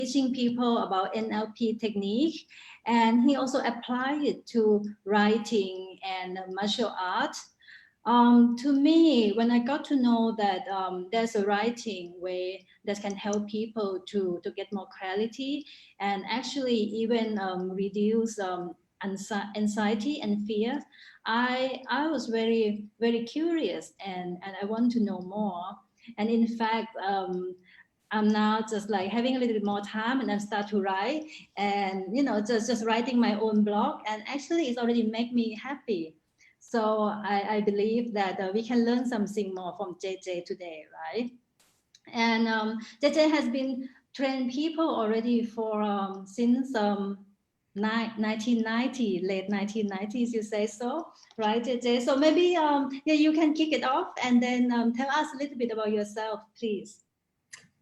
teaching people about NLP technique, and he also applied it to writing and martial art. To me, when I got to know that there's a writing way that can help people to get more clarity and actually even reduce anxiety and fear, I was very, very curious and I want to know more. And in fact, I'm now just like having a little bit more time and I start to write and, you know, just writing my own blog. And actually it's already make me happy. So I believe that we can learn something more from JJ today, right? And JJ has been trained people already for since 1990, late 1990s, you say so, right, JJ? So maybe yeah, you can kick it off and then tell us a little bit about yourself, please.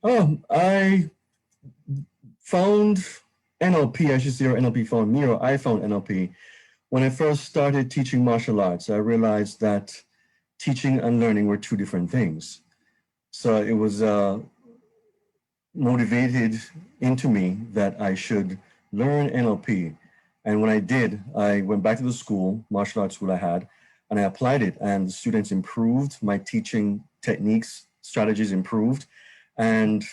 Oh, I found NLP, I should say, or NLP found me, or I found NLP. When I first started teaching martial arts, I realized that teaching and learning were two different things. So it was motivated into me that I should learn NLP. And when I did, I went back to the school, martial arts school I had, and I applied it. And the students improved, my teaching techniques, strategies improved, and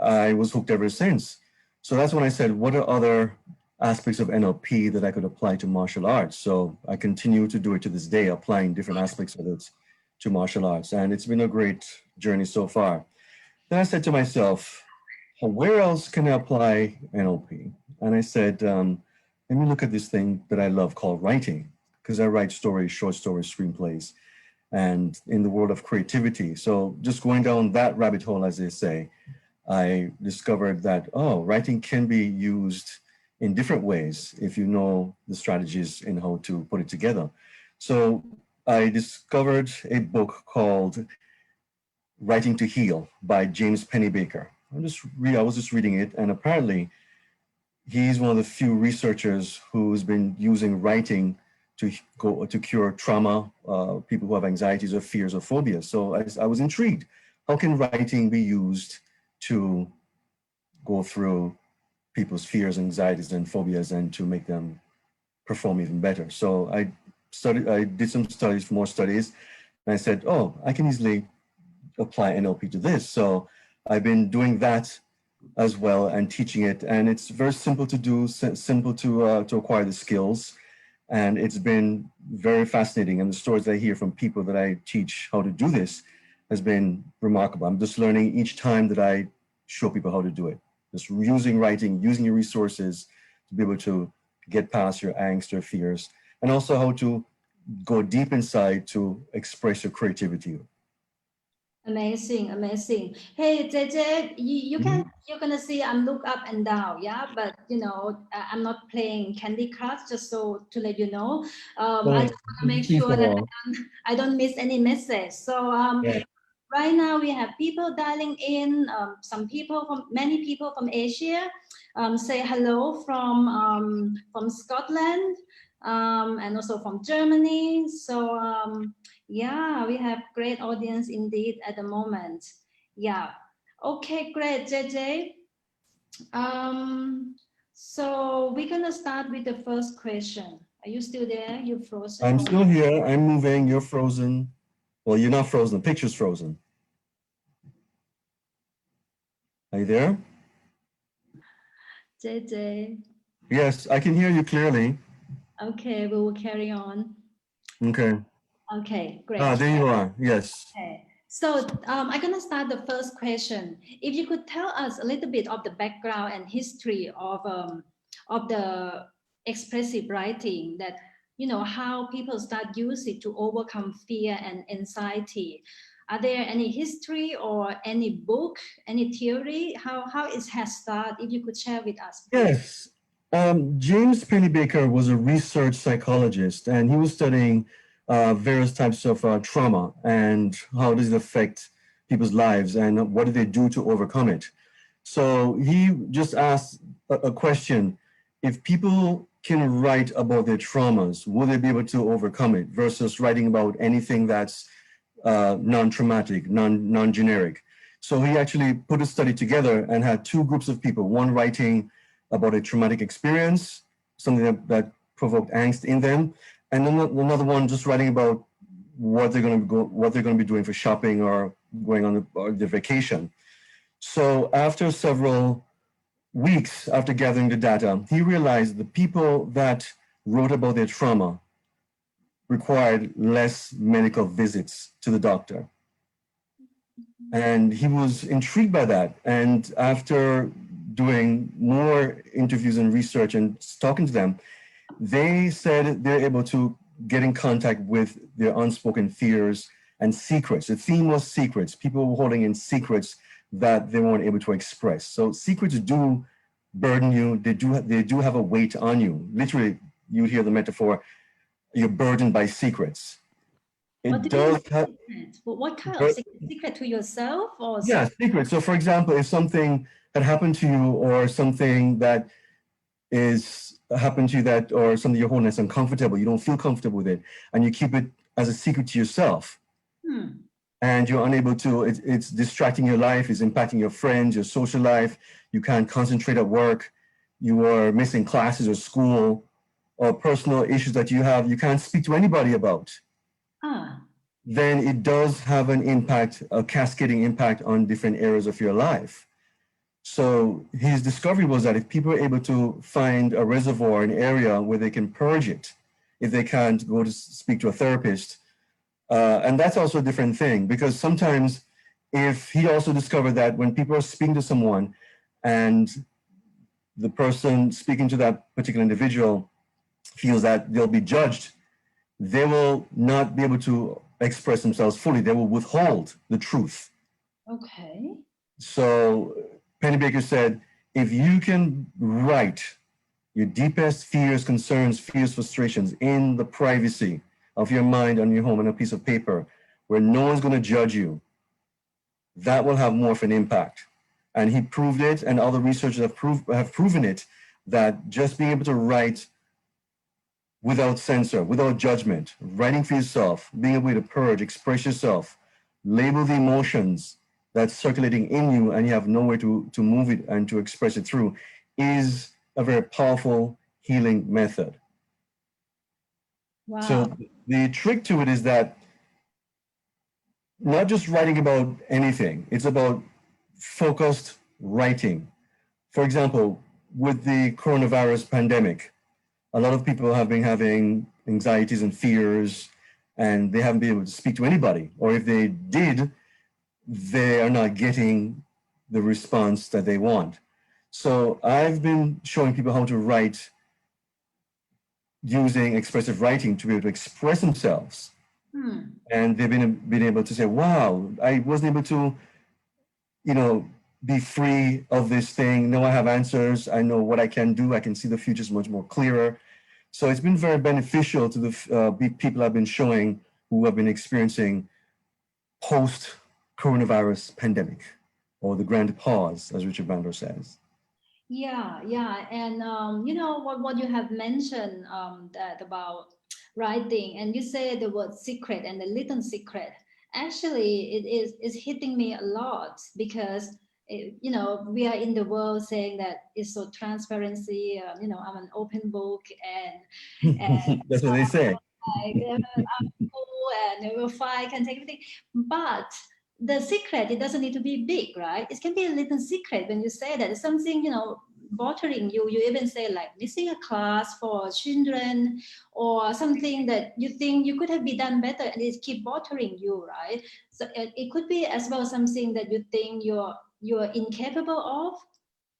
I was hooked ever since. So that's when I said, what are other aspects of NLP that I could apply to martial arts? So I continue to do it to this day, applying different aspects of it to martial arts. And it's been a great journey so far. Then I said to myself, where else can I apply NLP? And I said, let me look at this thing that I love called writing, because I write stories, short stories, screenplays, and in the world of creativity. So just going down that rabbit hole, as they say, I discovered that, oh, writing can be used in different ways if you know the strategies in how to put it together. So I discovered a book called Writing to Heal by James Pennebaker. I was just reading it, and apparently he's one of the few researchers who's been using writing to cure trauma, people who have anxieties or fears or phobias. So I was intrigued. How can writing be used to go through people's fears, anxieties, and phobias, and to make them perform even better? So I did some studies, more studies, and I said, oh, I can easily apply NLP to this. So I've been doing that as well and teaching it, and it's very simple to do, simple to acquire the skills, and it's been very fascinating. And the stories that I hear from people that I teach how to do this has been remarkable. I'm just learning each time that I show people how to do it. Just using writing, using your resources to be able to get past your angst or fears, and also how to go deep inside to express your creativity. Amazing, amazing. Hey, JJ, you're gonna see I'm look up and down, yeah. But you know, I'm not playing Candy Crush, just so to let you know. I just want to make sure that I don't miss any message. So right now we have people dialing in. Many people from Asia. Say hello from Scotland, and also from Germany. So yeah, we have great audience indeed at the moment. Yeah. Okay, great, JJ. So we're gonna start with the first question. Are you still there? You frozen? I'm still here. I'm moving. You're frozen. Well, you're not frozen. The picture's frozen. Are you there? JJ. Yes, I can hear you clearly. Okay, we will carry on. Okay. Okay, great. Ah, there you are. Yes. Okay. So I'm going to start the first question. If you could tell us a little bit of the background and history of the expressive writing, that, you know, how people start use it to overcome fear and anxiety. Are there any history or any book, any theory, how it has started? If you could share with us, please. Yes. James Pennebaker was a research psychologist, and he was studying various types of trauma and how does it affect people's lives and what do they do to overcome it. So he just asked a question: if people can write about their traumas, will they be able to overcome it, versus writing about anything that's non-traumatic, non-generic? So he actually put a study together and had two groups of people, one writing about a traumatic experience, something that provoked angst in them, and another one just writing about what they're going to be doing for shopping or going on their vacation. So after several weeks after gathering the data, he realized the people that wrote about their trauma required less medical visits to the doctor. And he was intrigued by that. And after doing more interviews and research and talking to them, they said they're able to get in contact with their unspoken fears and secrets. The theme was secrets. People were holding in secrets that they weren't able to express. So secrets do burden you. They do have a weight on you. Literally, you hear the metaphor, you're burdened by secrets. What kind of secret to yourself or yeah, secret. So for example, if something had happened to you or something that is happened to you that or something you're holding that's uncomfortable, you don't feel comfortable with it, and you keep it as a secret to yourself. And you're unable to, it's distracting your life, it's impacting your friends, your social life, you can't concentrate at work, you are missing classes or school, or personal issues that you have, you can't speak to anybody about. Then it does have an impact, a cascading impact on different areas of your life. So his discovery was that if people are able to find a reservoir, an area where they can purge it, if they can't go to speak to a therapist, and that's also a different thing, because sometimes if he also discovered that when people are speaking to someone and the person speaking to that particular individual feels that they'll be judged, they will not be able to express themselves fully. They will withhold the truth. Okay. So Penny Baker said, if you can write your deepest fears, concerns, fears, frustrations in the privacy of your mind on your home on a piece of paper where no one's going to judge you, that will have more of an impact. And he proved it, and other researchers have proven it, that just being able to write without censor, without judgment, writing for yourself, being able to purge, express yourself, label the emotions that's circulating in you and you have nowhere to move it and to express it through, is a very powerful healing method. Wow. So the trick to it is that not just writing about anything, it's about focused writing. For example, with the coronavirus pandemic, a lot of people have been having anxieties and fears, and they haven't been able to speak to anybody. Or if they did, they are not getting the response that they want. So I've been showing people how to write using expressive writing to be able to express themselves. And they've been able to say, wow, I wasn't able to, be free of this thing. Now I have answers. I know what I can do. I can see the future is much more clearer. So it's been very beneficial to the people I've been showing who have been experiencing post-coronavirus pandemic, or the grand pause, as Richard Bandler says. Yeah. And what you have mentioned that about writing, and you say the word secret and the little secret. Actually, it's hitting me a lot because we are in the world saying that it's so transparency. I'm an open book, and That's so what they say. I'm cool and we're fine, I can take everything. But the secret, it doesn't need to be big, right? It can be a little secret when you say that. It's something, bothering you. You even say like missing a class for children, or something that you think you could have been done better and it keep bothering you, right? So it could be as well something that you think you're incapable of,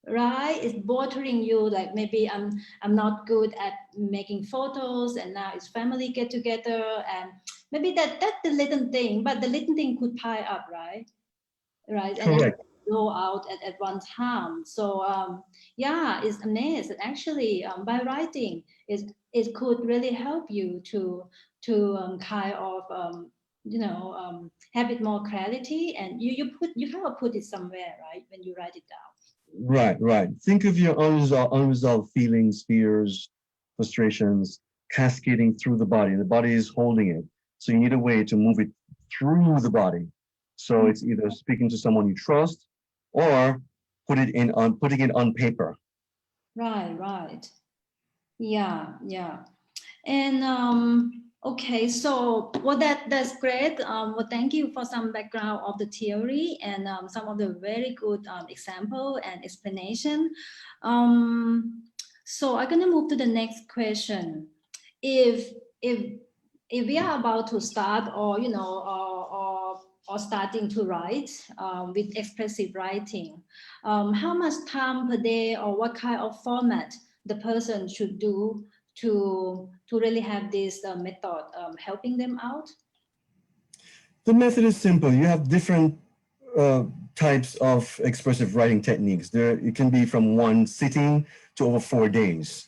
right? It's bothering you, like maybe I'm not good at making photos, and now it's family get together, and maybe that's the little thing, but the little thing could pile up, right? And go out at one time. So it's amazing actually. By writing, it could really help you to kind of have it more clarity, and you kind of put it somewhere, right, when you write it down. Right. Think of your unresolved feelings, fears, frustrations cascading through the body. The body is holding it. So you need a way to move it through the body So it's either speaking to someone you trust or putting it on paper. Right, right. Yeah, yeah. And okay, so well, that's great. Well, thank you for some background of the theory and some of the very good example and explanation. Um, so I'm gonna move to the next question. If if if we are about to start, or or starting to write with expressive writing, how much time per day or what kind of format the person should do to really have this method helping them out? The method is simple. You have different uh, types of expressive writing techniques. It can be from one sitting to over 4 days.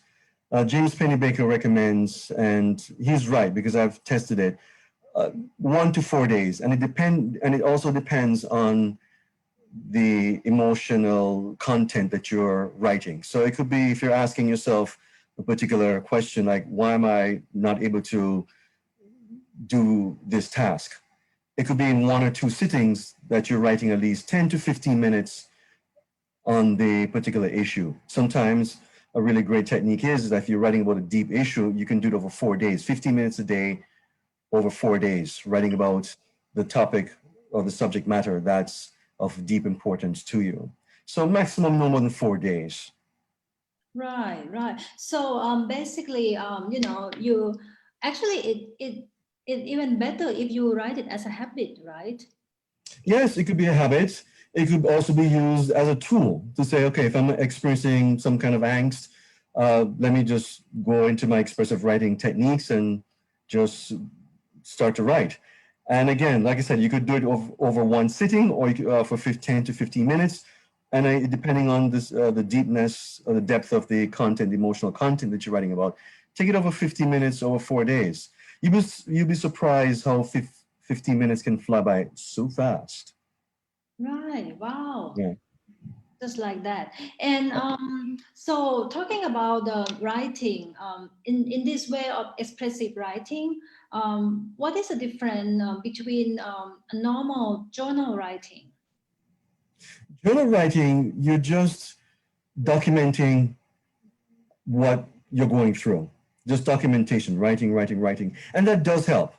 James Pennebaker recommends, and he's right because I've tested it, 1 to 4 days, and it also depends on the emotional content that you're writing. So it could be if you're asking yourself a particular question like, why am I not able to do this task? It could be in 1 or 2 sittings that you're writing at least 10 to 15 minutes on the particular issue. Sometimes a really great technique is that if you're writing about a deep issue, you can do it over 4 days, 15 minutes a day over 4 days, writing about the topic or the subject matter that's of deep importance to you. So maximum no more than 4 days. Right, right. So basically, you actually it even better if you write it as a habit, right? Yes, it could be a habit. It could also be used as a tool to say, okay, if I'm experiencing some kind of angst, let me just go into my expressive writing techniques and just start to write. And again, like I said, you could do it over one sitting or you could, for 10 to 15 minutes. And depending on this, the deepness or the depth of the content, the emotional content that you're writing about, take it over 15 minutes over 4 days. You'll be surprised how 15 minutes can fly by so fast. Right. Wow. Yeah. Just like that. And so talking about the writing, in this way of expressive writing, what is the difference between a normal journal writing? Journal writing, you're just documenting what you're going through. Just documentation, writing, writing, writing. And that does help.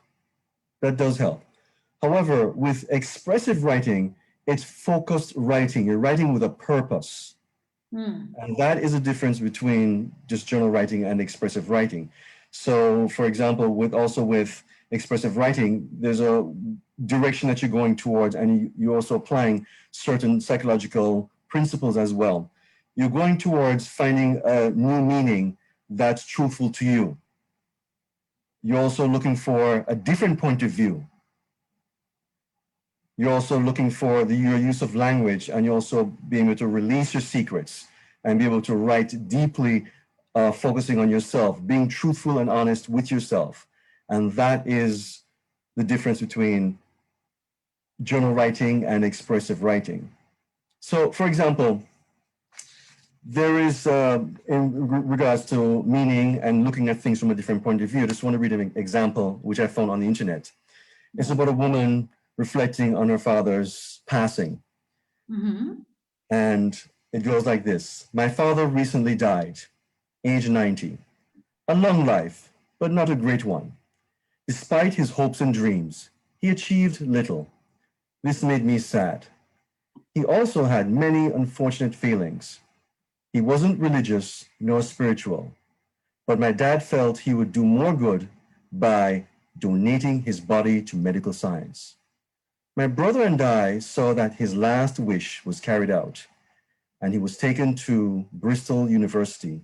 That does help. However, with expressive writing, it's focused writing. You're writing with a purpose. And that is a difference between just journal writing and expressive writing. So, for example, with expressive writing, there's a direction that you're going towards, and you're also applying certain psychological principles as well. You're going towards finding a new meaning that's truthful to you. You're also looking for a different point of view. You're also looking for your use of language, and you're also being able to release your secrets and be able to write deeply, focusing on yourself, being truthful and honest with yourself. And that is the difference between journal writing and expressive writing. So, for example, there is, in regards to meaning and looking at things from a different point of view, I just want to read an example which I found on the internet. It's about a woman reflecting on her father's passing. And it goes like this. My father recently died, age 90. A long life, but not a great one. Despite his hopes and dreams, he achieved little. This made me sad. He also had many unfortunate failings. He wasn't religious nor spiritual, but my dad felt he would do more good by donating his body to medical science. My brother and I saw that his last wish was carried out, and he was taken to Bristol University.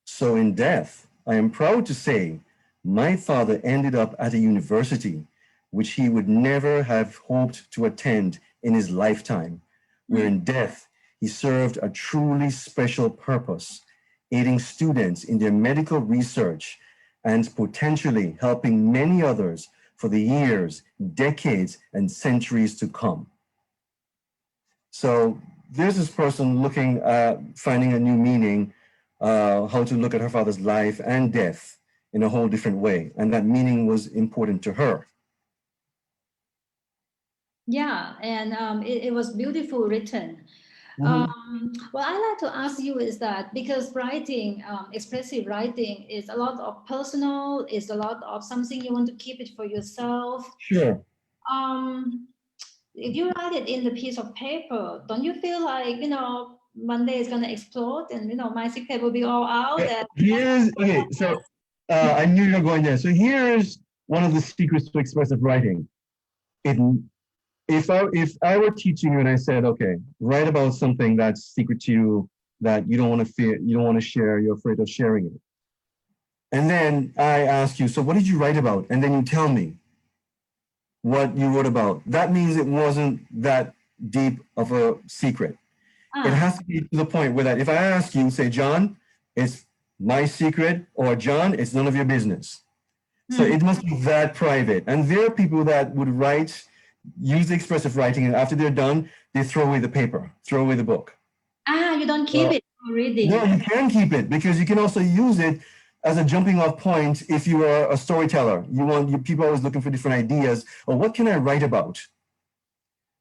So in death, I am proud to say my father ended up at a university which he would never have hoped to attend in his lifetime, where in death he served a truly special purpose, aiding students in their medical research and potentially helping many others for the years, decades, and centuries to come. So there's this person looking at finding a new meaning, how to look at her father's life and death in a whole different way. And that meaning was important to her. Yeah, and it was beautiful written. Mhm. What I like to ask you is that because writing, expressive writing is a lot of personal, is a lot of something you want to keep it for yourself. Sure. Um, if you write it in the piece of paper, don't you feel like, one day it's going to explode and, my secret will be all out? And Here's okay. So I knew you were going there. So here's one of the secrets to expressive writing. It if I were teaching you and I said, okay, write about something that's secret to you that you don't want to fear, you don't want to share, you're afraid of sharing it. And then I ask you, so what did you write about? And then you tell me what you wrote about. That means it wasn't that deep of a secret. It ah, has to be to the point where that if I ask you, say, John, it's my secret, or John, it's none of your business. So hmm. it must be that private. And there are people that would write, use expressive writing, and after they're done, they throw away the paper, throw away the book. You don't keep Well, it for no, reading. you can keep it because you can also use it as a jumping off point if you are a storyteller. People are always looking for different ideas. Or what can I write about?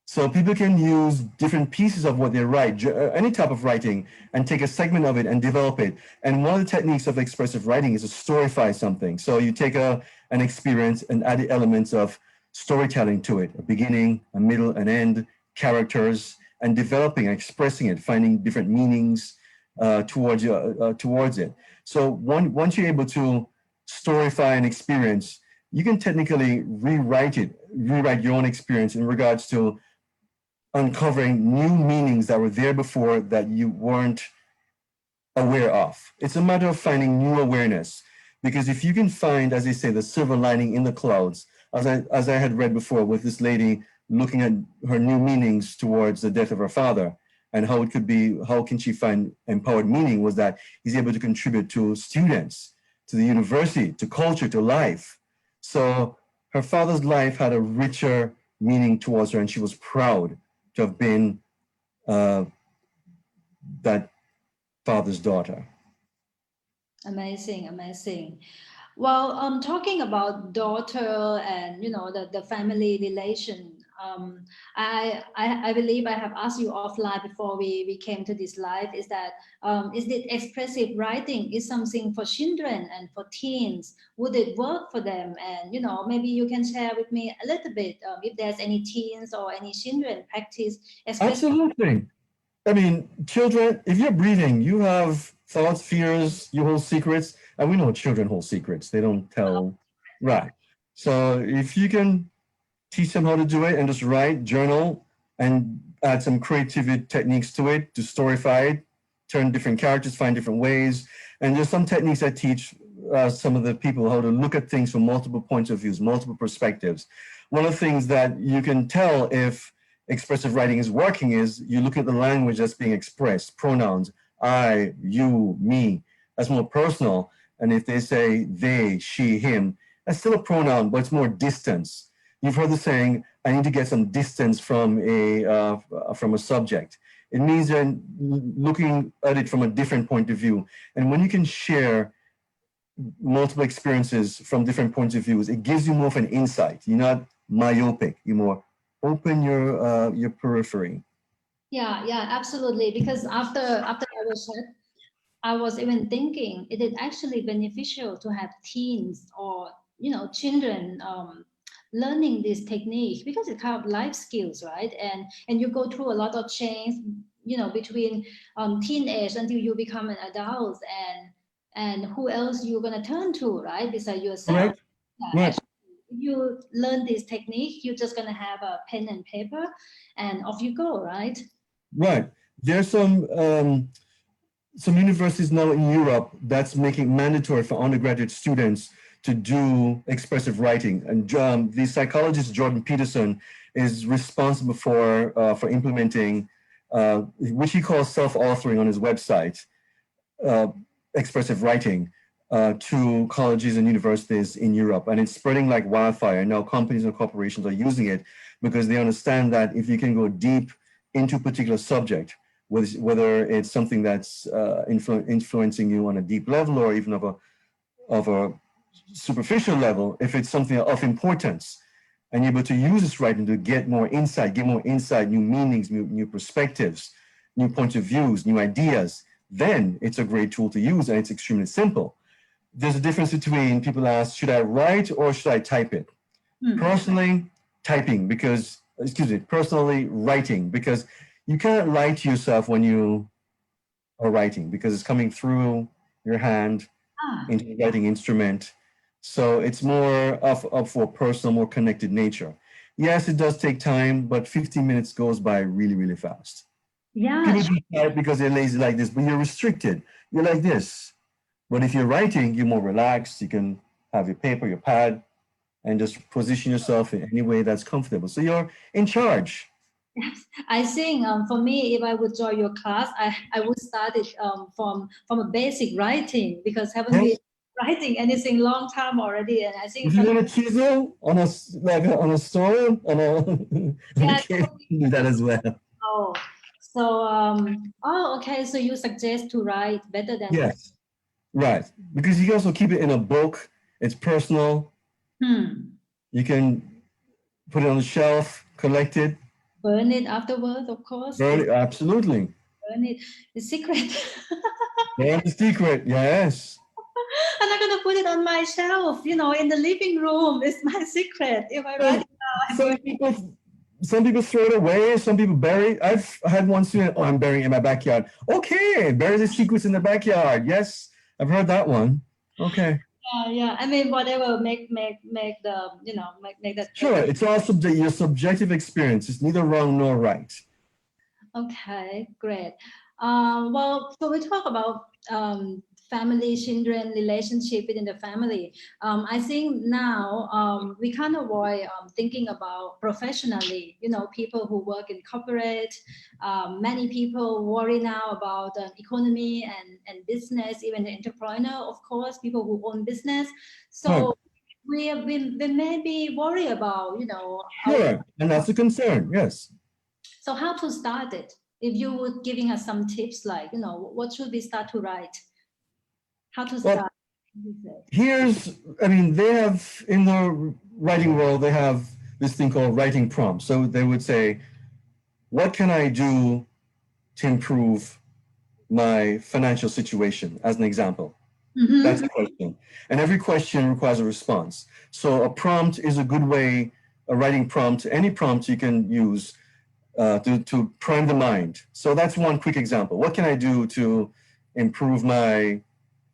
So people can use different pieces of what they write, any type of writing, and take a segment of it and develop it. And one of the techniques of expressive writing is to storyfy something. So you take an experience and add the elements of storytelling to it, a beginning, a middle, an end, characters, and developing, expressing it, finding different meanings towards it. So once you're able to storyfy an experience, you can technically rewrite your own experience in regards to uncovering new meanings that were there before that you weren't aware of. It's a matter of finding new awareness. Because if you can find, as they say, the silver lining in the clouds, as I had read before with this lady looking at her new meanings towards the death of her father and how it could be, how can she find empowered meaning was that he's able to contribute to students, to the university, to culture, to life. So her father's life had a richer meaning towards her and she was proud to have been uh, that father's daughter. Amazing, amazing. Well, talking about daughter and the family relation, I believe I have asked you offline before we came to this live. Is it expressive writing is something for children and for teens? Would it work for them? And maybe you can share with me a little bit if there's any teens or any children practice expressive. Absolutely. I mean, children, if you're breathing, you have thoughts, fears, you hold secrets, and we know children hold secrets. They don't tell, right. So if you can teach them how to do it and just write, journal, and add some creativity techniques to it to storyfy it, turn different characters, find different ways. And there's some techniques I teach some of the people how to look at things from multiple points of views, multiple perspectives. One of the things that you can tell if expressive writing is working is you look at the language that's being expressed, pronouns, I, you, me, that's more personal. And if they say they, she, him, that's still a pronoun, but it's more distance. You've heard the saying, I need to get some distance from a subject. It means they're looking at it from a different point of view. And when you can share multiple experiences from different points of views, it gives you more of an insight. You're not myopic. You more open your periphery. Yeah, yeah, absolutely. Because after I was said, I was even thinking it is actually beneficial to have teens or children learning this technique because it's kind of life skills, right? And you go through a lot of change, between teenage until you become an adult, and who else you're gonna turn to, right? Besides yourself. Correct? Yeah, Right. actually, if you learn this technique, you're just gonna have a pen and paper, and off you go, right? Right. There's some universities now in Europe that's making mandatory for undergraduate students to do expressive writing. And the psychologist Jordan Peterson is responsible for implementing, which he calls self-authoring on his website, uh, expressive writing to colleges and universities in Europe. And it's spreading like wildfire. Now companies and corporations are using it because they understand that if you can go deep into a particular subject, whether it's something that's influencing you on a deep level or even of a superficial level, if it's something of importance, and you're able to use this writing to get more insight, new meanings, new perspectives, new points of views, new ideas, then it's a great tool to use, and it's extremely simple. There's a difference between people ask, should I write or should I type it? Personally, typing because, personally writing, because you can't lie to yourself when you are writing because it's coming through your hand into the writing instrument. So it's more of for personal, more connected nature. Yes, it does take time, but 15 minutes goes by really, really fast. Yeah. People do type because they're lazy like this, but you're restricted. You're like this. But if you're writing, you're more relaxed. You can have your paper, your pad, and just position yourself in any way that's comfortable. So you're in charge. Yes, I think for me, if I would join your class, I would start it from a basic writing because haven't been writing anything long time already, and I think if you want to chisel on a on a stone on a okay, do that as well. Oh, so okay. So you suggest to write better than yes, right? Because you can also keep it in a book. It's personal. You can put it on the shelf, collect it. Burn it afterwards, of course. Burn it, absolutely. Burn it. The secret. Burn the secret, yes. I'm not gonna put it on my shelf, in the living room. It's my secret. If I write it down, some people throw it away, some people bury it. I've had one student, I'm burying it in my backyard. Okay, bury the secrets in the backyard. Yes, I've heard that one. Okay. Yeah. I mean, whatever make the make that. Sure, it's also your subjective experience. It's neither wrong nor right. Okay, great. Well, so we talk about family, children, relationship within the family. I think now we can't avoid thinking about professionally, people who work in corporate. Many people worry now about economy and business, even the entrepreneur, of course, people who own business. So we may be worried about, Sure, and that's a concern, yes. So how to start it? If you were giving us some tips, like, what should we start to write? How to start? They have, in the writing world, they have this thing called writing prompts. So they would say, what can I do to improve my financial situation, as an example? That's a question. And every question requires a response. So a prompt is a good way, a writing prompt, any prompt you can use to prime the mind. So that's one quick example. What can I do to improve my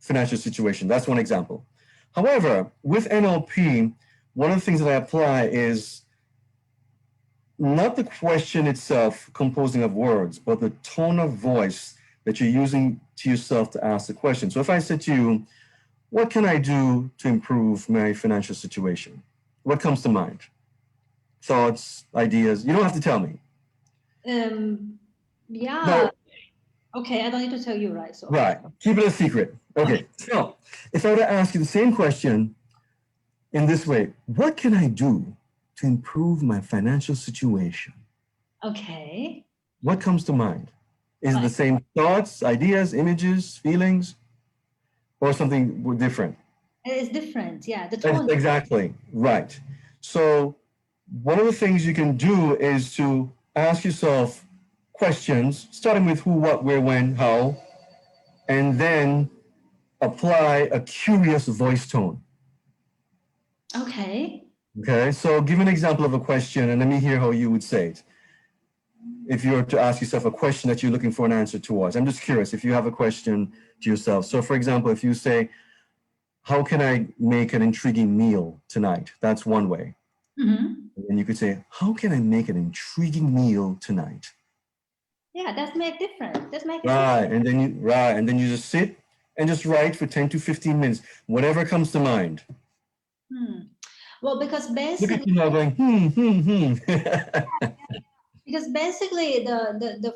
financial situation? That's one example. However, with NLP, one of the things that I apply is not the question itself composing of words, but the tone of voice that you're using to yourself to ask the question. So if I said to you, what can I do to improve my financial situation? What comes to mind? Thoughts, ideas? You don't have to tell me. Yeah. No. Okay, I don't need to tell you, right? So. Right. Keep it a secret. Okay. So if I were to ask you the same question in this way, what can I do to improve my financial situation? Okay. What comes to mind? Is it the same thoughts, ideas, images, feelings, or something different? It's different, yeah. The tone. Exactly, right. So one of the things you can do is to ask yourself questions, starting with who, what, where, when, how, and then apply a curious voice tone. Okay. Okay, so give an example of a question and let me hear how you would say it. If you were to ask yourself a question that you're looking for an answer towards. I'm just curious if you have a question to yourself. So for example, if you say, how can I make an intriguing meal tonight? That's one way. And you could say, how can I make an intriguing meal tonight? Yeah, that's make different. That's make right, and then you just sit and just write for 10 to 15 minutes, whatever comes to mind. Well, because basically, look at you now going, Because basically, the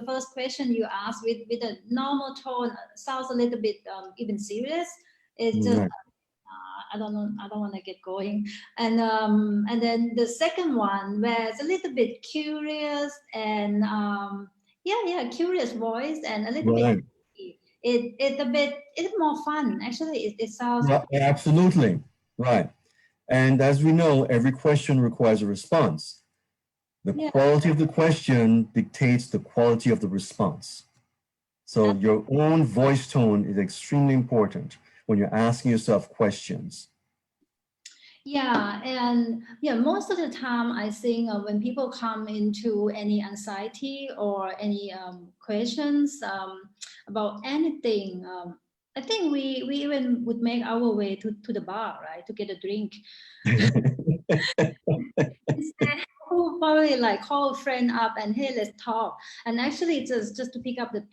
first question you ask with a normal tone sounds a little bit even serious. It's just I don't want to get going, and then the second one where it's a little bit curious and curious voice and a little bit. It's more fun actually. It sounds absolutely right. And as we know, every question requires a response. The Yeah. quality of the question dictates the quality of the response. So your own voice tone is extremely important when you're asking yourself questions. Yeah, and yeah, most of the time I think when people come into any anxiety or any questions about anything, I think we even would make our way to the bar, right, to get a drink. Instead, we'll probably like call a friend up and hey, let's talk. And actually, just to pick up the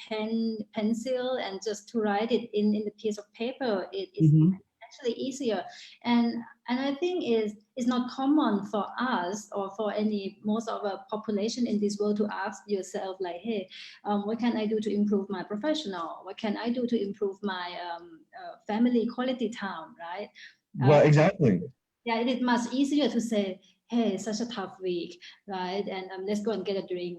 pencil and just to write it in the piece of paper, it's Mhm. actually easier. And I think is not common for us or for any most of a population in this world to ask yourself like, hey, what can I do to improve my professional? What can I do to improve my family quality time, right? Well, exactly. Yeah, it is much easier to say, hey, such a tough week, right? And let's go and get a drink.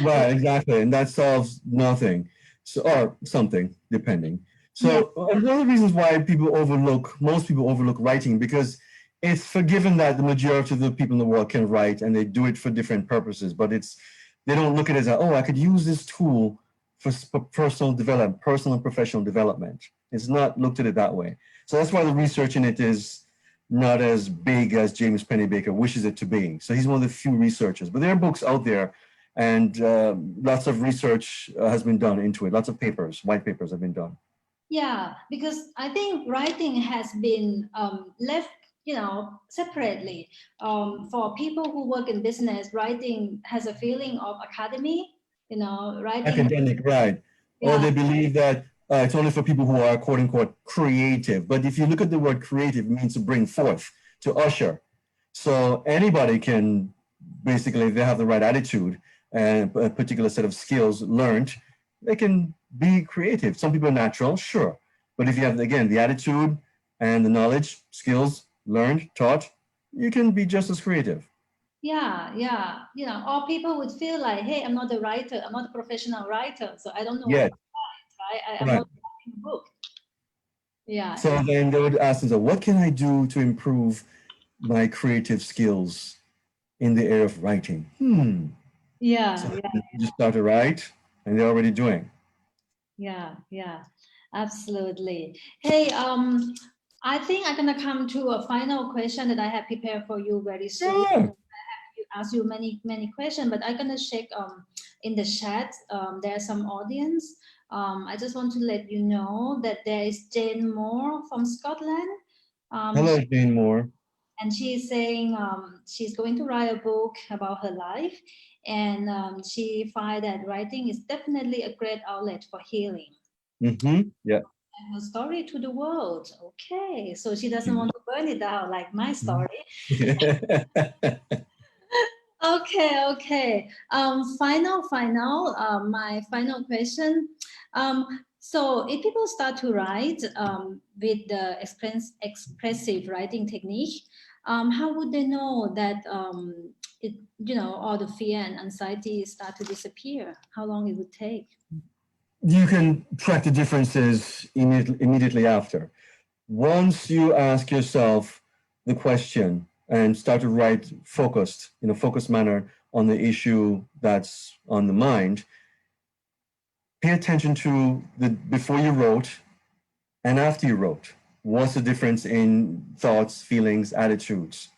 Right, exactly. And that solves nothing. So, or something, depending. Yeah, So, and one of the reasons why most people overlook writing, because it's forgiven that the majority of the people in the world can write and they do it for different purposes, but they don't look at it as, oh, I could use this tool for personal development, personal and professional development. It's not looked at it that way. So that's why the research in it is not as big as James Pennebaker wishes it to be. So he's one of the few researchers, but there are books out there and lots of research has been done into it. Lots of papers, white papers have been done. yeah, because I think writing has been left, separately. For people who work in business, writing has a feeling of academy, writing, Academic, right. Or yeah, they believe that it's only for people who are quote unquote creative. But if you look at the word creative, it means to bring forth, to usher. So anybody can basically, if they have the right attitude and a particular set of skills learned, they can be creative. Some people are natural, sure. But if you have, again, the attitude and the knowledge, skills learned, taught, you can be just as creative. yeah, or people would feel like, hey, I'm not a writer, I'm not a professional writer, so I don't know what to Yes, write, right? I'm right. not writing a book. Yeah, So then they would ask themselves, what can I do to improve my creative skills in the area of writing? So yeah, yeah. you just start to write, and they're already doing. Yeah, absolutely. Hey, I think I'm gonna come to a final question that I have prepared for you very soon. Yeah. You ask you many questions, but I'm gonna check in the chat. There's some audience. I just want to let you know that there is Jane Moore from Scotland. Um, Hello, Jane Moore. and she's saying she's going to write a book about her life, and she find that writing is definitely a great outlet for healing Yeah. and her story to the world. Okay, so she doesn't want to burn it out like my Mhm. story. Okay. Final. My final question. So if people start to write with the expressive writing technique, how would they know that all the fear and anxiety start to disappear? How long it would take? You can track the differences immediately after. Once you ask yourself the question and start to write focused, in a focused manner on the issue that's on the mind, pay attention to the before you wrote and after you wrote. What's the difference in thoughts, feelings, attitudes?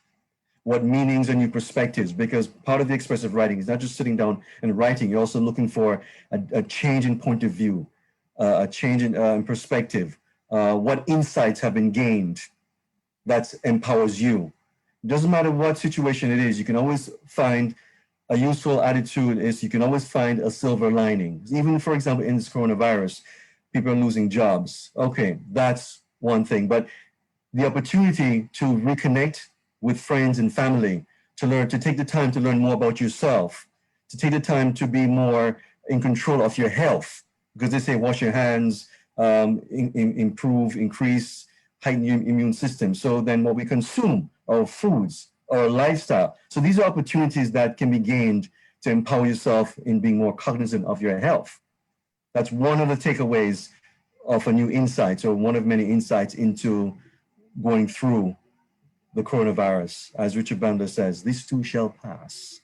What meanings and new perspectives? Because part of the expressive writing is not just sitting down and writing. You're also looking for a change in point of view, a change in perspective. What insights have been gained that empowers you? It doesn't matter what situation it is. You can always find a useful attitude is you can always find a silver lining. Even, for example, in this coronavirus, people are losing jobs. Okay, that's one thing. But the opportunity to reconnect with friends and family, to learn, to take the time to learn more about yourself, to take the time to be more in control of your health, because they say wash your hands, improve, increase, heighten your immune system. So then what we consume, our foods, our lifestyle. So these are opportunities that can be gained to empower yourself in being more cognizant of your health. That's one of the takeaways of a new insight, or one of many insights into going through the coronavirus. As Richard Bandler says, this too shall pass.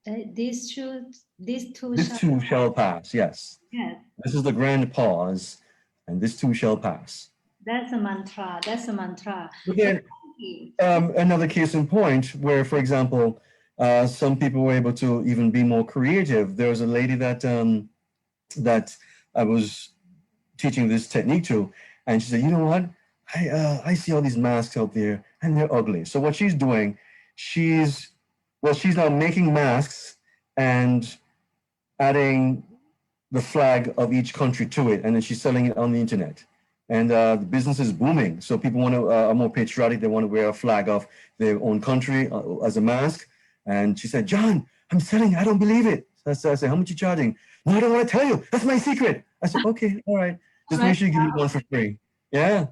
These two This too shall pass, yes. Yes, This is the grand pause, and this too shall pass. that's a mantra. That's a mantra. But then, another case in point where, for example, some people were able to even be more creative. There was a lady that that I was teaching this technique to, and she said, "You know what? I see all these masks out there, and they're ugly." So what she's doing, she's now making masks and adding the flag of each country to it, and then she's selling it on the internet. And the business is booming. So people want to are more patriotic. They want to wear a flag of their own country as a mask. And she said, "John, I'm selling. I don't believe it." So I said, "How much are you charging?" "No, I don't want to tell you. That's my secret." I said, "Okay, all right. Just make sure you give me one for free." Yeah.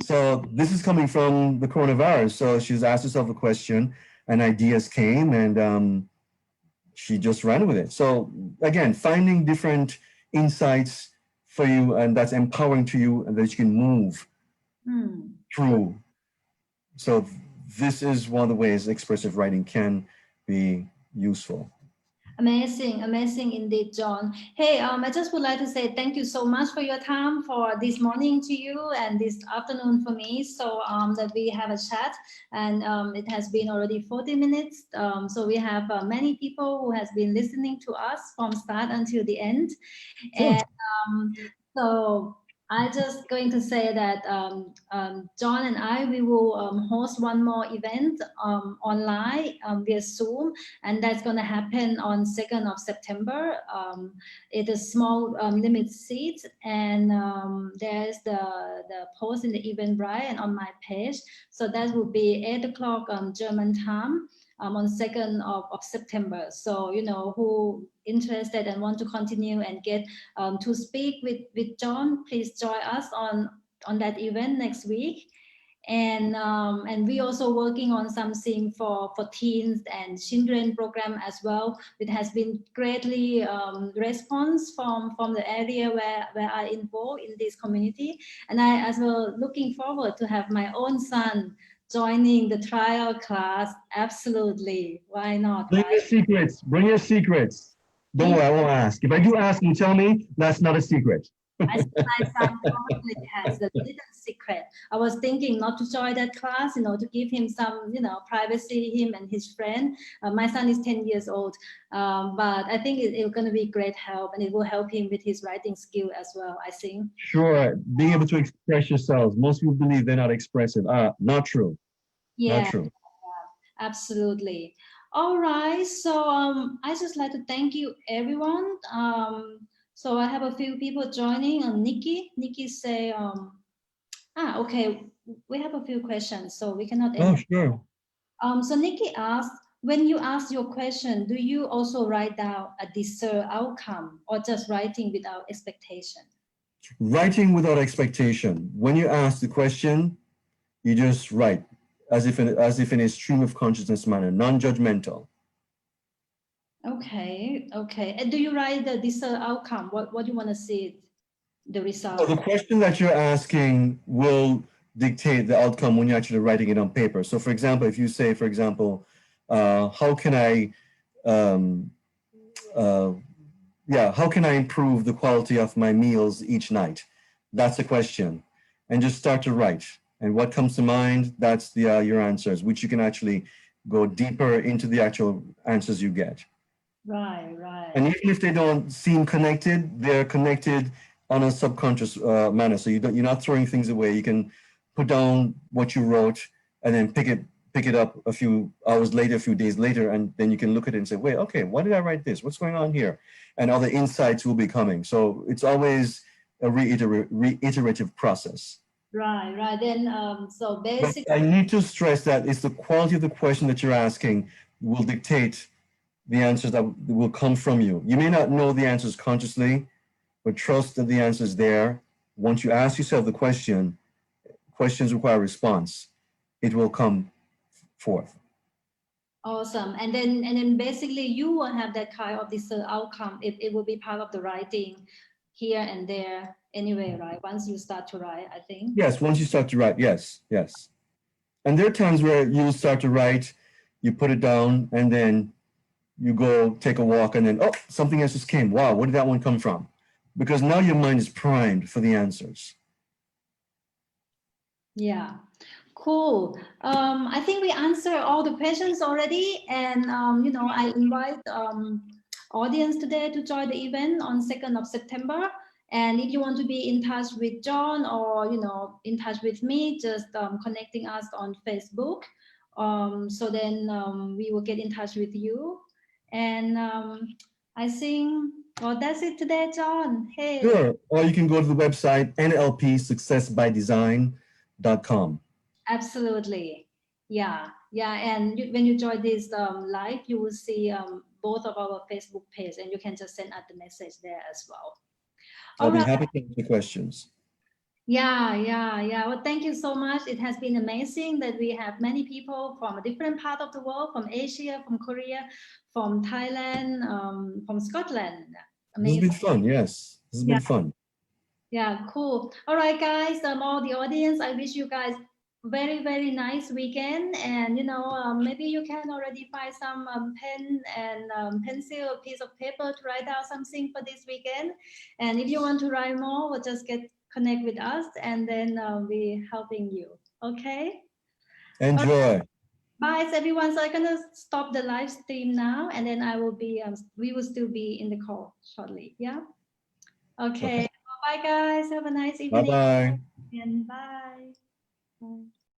So this is coming from the coronavirus. So she's asked herself a question, and ideas came, and she just ran with it. So again, finding different insights for you, and that's empowering to you, and that you can move through. So this is one of the ways expressive writing can be useful. Amazing, amazing indeed, John. Hey, I just would like to say thank you so much for your time for this morning to you and this afternoon for me. So that we have a chat, and it has been already 40 minutes. So we have many people who has been listening to us from start until the end. And so I just going to say that John and I, we will host one more event online via Zoom, and that's going to happen on 2nd of September. It is small limit seats, and there's the post in the Eventbrite and on my page. So that will be 8 o'clock German time. On 2nd of September. So, you know, who interested and want to continue and get to speak with John, please join us on that event next week. And we also working on something for teens and children program as well. It has been greatly response from the area where I involved in this community. And I as well looking forward to have my own son joining the trial class. Absolutely. Why not? Bring Right? your secrets. Bring your secrets. Don't worry, I won't ask. If I do ask, you tell me that's not a secret. I see my son probably has the little secret. I was thinking not to join that class, you know, to give him some, you know, privacy, him and his friend. My son is 10 years old, but I think it's going to be great help, and it will help him with his writing skill as well, I think. Sure, being able to express yourselves. Most people believe they're not expressive. Not true. Yeah, not true. Absolutely. All right, so I just like to thank you, everyone. So I have a few people joining. Nikki say, okay, we have a few questions, so we cannot. Oh, sure. So Nikki asked, when you ask your question, do you also write down a desired outcome, or just writing without expectation? Writing without expectation. When you ask the question, you just write as if in a stream of consciousness manner, non-judgmental. Okay. And do you write the desired outcome? What do you want to see the result? So the question that you're asking will dictate the outcome when you're actually writing it on paper. So for example, if you say, for example, how can I improve the quality of my meals each night? That's the question. And just start to write. And what comes to mind, that's your answers, which you can actually go deeper into the actual answers you get. Right. And even if they don't seem connected, they're connected on a subconscious manner. So you're not throwing things away. You can put down what you wrote and then pick it up a few hours later, a few days later, and then you can look at it and say, wait, okay, why did I write this? What's going on here? And other insights will be coming. So it's always a reiterative process. Right. Then, so basically, but I need to stress that it's the quality of the question that you're asking will dictate the answers that will come from you. You may not know the answers consciously, but trust that the answer is there. Once you ask yourself the question, questions require response. It will come forth. Awesome. And then basically you will have that kind of this outcome. It will be part of the writing here and there anyway, right? Once you start to write, I think. Yes, once you start to write, yes. And there are times where you start to write, you put it down, and then you go take a walk, and then, oh, something else just came. Wow, where did that one come from? Because now your mind is primed for the answers. Yeah, cool. I think we answered all the questions already, and I invite audience today to join the event on 2nd of September. And if you want to be in touch with John or in touch with me, just connecting us on Facebook. So then we will get in touch with you. And I think, well, that's it today, John. Hey. Sure. Or you can go to the website nlpsuccessbydesign.com. Absolutely. Yeah. And when you join this live, you will see both of our Facebook page, and you can just send us the message there as well. I'll All be right. happy to answer questions. Yeah. Well, thank you so much. It has been amazing that we have many people from a different part of the world, from Asia, from Korea, from Thailand, from Scotland. This has Amazing. been fun. Yes, this has been fun. Yeah, cool. All right, guys, all the audience, I wish you guys very, very nice weekend. And, maybe you can already find some pen and pencil, a piece of paper to write out something for this weekend. And if you want to write more, we'll just connect with us, and then we're helping you. Okay? Enjoy. Bye, everyone. So I'm gonna stop the live stream now, and then we will still be in the call shortly. Yeah. Okay. Bye, guys. Have a nice evening. Bye-bye. And bye. Bye.